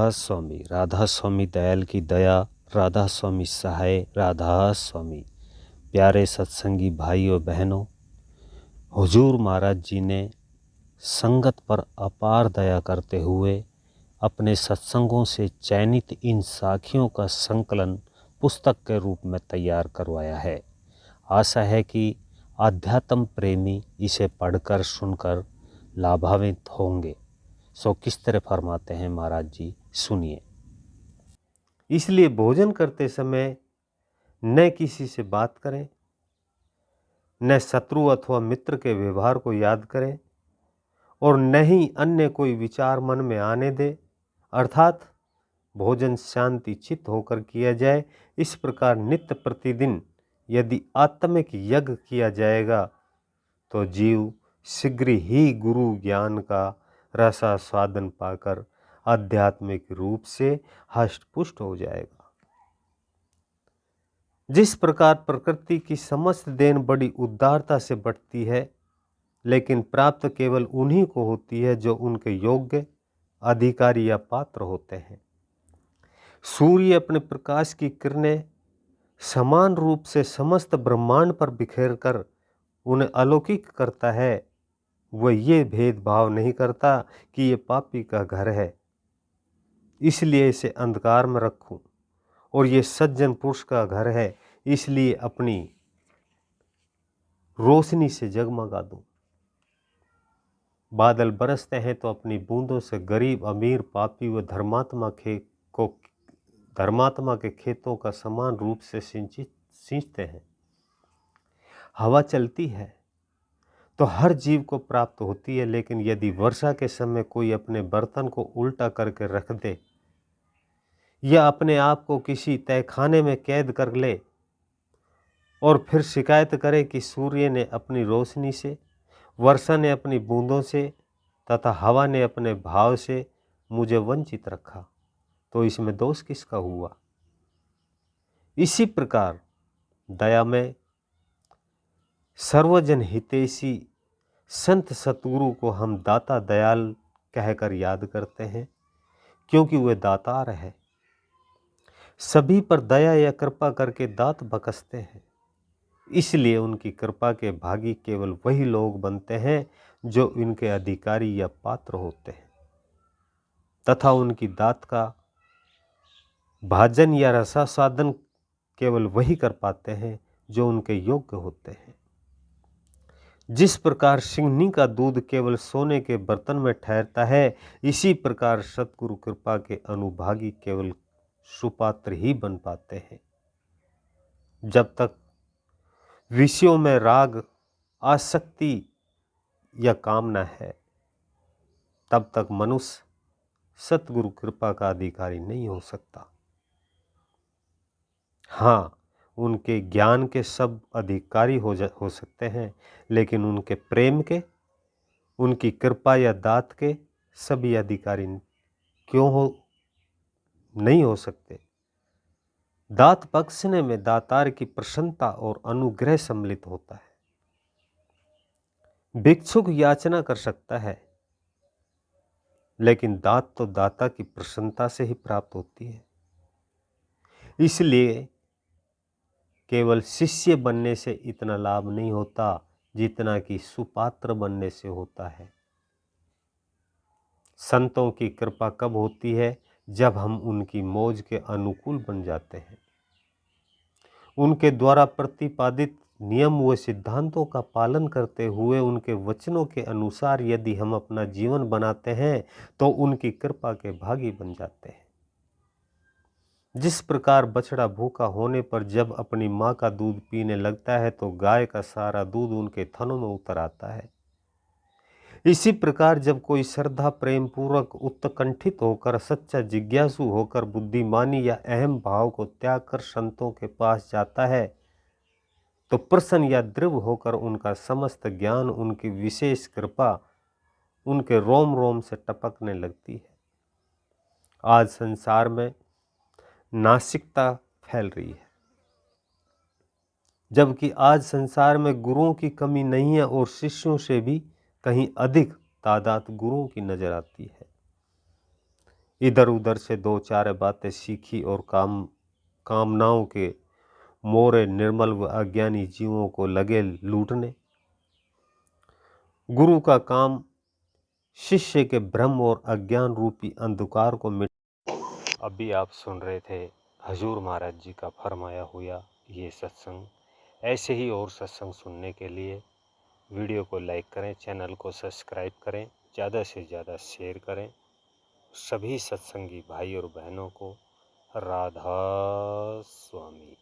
राधा स्वामी दयाल की दया, राधा स्वामी सहाय, राधा स्वामी। प्यारे सत्संगी भाइयों बहनों, हुजूर महाराज जी ने संगत पर अपार दया करते हुए अपने सत्संगों से चयनित इन साखियों का संकलन पुस्तक के रूप में तैयार करवाया है। आशा है कि आध्यात्म प्रेमी इसे पढ़कर सुनकर लाभान्वित होंगे। सो किस तरह फरमाते हैं महाराज जी, सुनिए। इसलिए भोजन करते समय न किसी से बात करें, न शत्रु अथवा मित्र के व्यवहार को याद करें और न ही अन्य कोई विचार मन में आने दे, अर्थात भोजन शांति चित्त होकर किया जाए। इस प्रकार नित्य प्रतिदिन यदि आत्मिक यज्ञ किया जाएगा तो जीव शीघ्र ही गुरु ज्ञान का रसास्वादन पाकर आध्यात्मिक रूप से हष्ट-पुष्ट हो जाएगा। जिस प्रकार प्रकृति की समस्त देन बड़ी उदारता से बढ़ती है, लेकिन प्राप्त केवल उन्हीं को होती है जो उनके योग्य, अधिकारी या पात्र होते हैं। सूर्य अपने प्रकाश की किरणें समान रूप से समस्त ब्रह्मांड पर बिखेर कर उन्हें अलौकिक करता है। वह ये भेदभाव नहीं करता कि ये पापी का घर है, इसलिए इसे अंधकार में रखूं, और ये सज्जन पुरुष का घर है, इसलिए अपनी रोशनी से जगमगा दूं। बादल बरसते हैं तो अपनी बूंदों से गरीब, अमीर, पापी व धर्मात्मा के खेतों का समान रूप से सींचते हैं। हवा चलती है तो हर जीव को प्राप्त होती है, लेकिन यदि वर्षा के समय कोई अपने बर्तन को उल्टा करके रख दे या अपने आप को किसी तहखाने में कैद कर ले और फिर शिकायत करे कि सूर्य ने अपनी रोशनी से, वर्षा ने अपनी बूंदों से तथा हवा ने अपने भाव से मुझे वंचित रखा, तो इसमें दोष किसका हुआ? इसी प्रकार दया में सर्वजन हितैषी संत सतगुरु को हम दाता दयाल कहकर याद करते हैं, क्योंकि वे दातार है। सभी पर दया या कृपा करके दात बकसते हैं, इसलिए उनकी कृपा के भागी केवल वही लोग बनते हैं जो इनके अधिकारी या पात्र होते हैं, तथा उनकी दात का भाजन या रसास्वादन केवल वही कर पाते हैं जो उनके योग्य होते हैं। जिस प्रकार सिंहनी का दूध केवल सोने के बर्तन में ठहरता है, इसी प्रकार सतगुरु कृपा के अनुभागी केवल सुपात्र ही बन पाते हैं। जब तक विषयों में राग, आसक्ति या कामना है, तब तक मनुष्य सतगुरु कृपा का अधिकारी नहीं हो सकता। हाँ, उनके ज्ञान के सब अधिकारी हो सकते हैं, लेकिन उनके प्रेम के, उनकी कृपा या दात के सभी अधिकारी क्यों नहीं हो सकते? दात बख्शने में दातार की प्रसन्नता और अनुग्रह सम्मिलित होता है। भिक्षुक याचना कर सकता है, लेकिन दात तो दाता की प्रसन्नता से ही प्राप्त होती है। इसलिए केवल शिष्य बनने से इतना लाभ नहीं होता जितना कि सुपात्र बनने से होता है। संतों की कृपा कब होती है? जब हम उनकी मौज के अनुकूल बन जाते हैं। उनके द्वारा प्रतिपादित नियम व सिद्धांतों का पालन करते हुए उनके वचनों के अनुसार यदि हम अपना जीवन बनाते हैं तो उनकी कृपा के भागी बन जाते हैं। जिस प्रकार बछड़ा भूखा होने पर जब अपनी माँ का दूध पीने लगता है तो गाय का सारा दूध उनके थनों में उतर आता है, इसी प्रकार जब कोई श्रद्धा प्रेम पूर्वक उत्कंठित होकर, सच्चा जिज्ञासु होकर, बुद्धिमानी या अहम भाव को त्याग कर संतों के पास जाता है तो प्रसन्न या दृढ़ होकर उनका समस्त ज्ञान, उनकी विशेष कृपा उनके रोम रोम से टपकने लगती है। आज संसार में नास्तिकता फैल रही है, जबकि आज संसार में गुरुओं की कमी नहीं है और शिष्यों से भी कहीं अधिक तादाद गुरुओं की नजर आती है। इधर उधर से दो चार बातें सीखी और कामनाओं के मोरे निर्मल व अज्ञानी जीवों को लगे लूटने। गुरु का काम शिष्य के भ्रम और अज्ञान रूपी अंधकार को मिट। अभी आप सुन रहे थे हजूर महाराज जी का फरमाया हुआ ये सत्संग। ऐसे ही और सत्संग सुनने के लिए वीडियो को लाइक करें, चैनल को सब्सक्राइब करें, ज़्यादा से ज़्यादा शेयर करें। सभी सत्संगी भाई और बहनों को राधा स्वामी।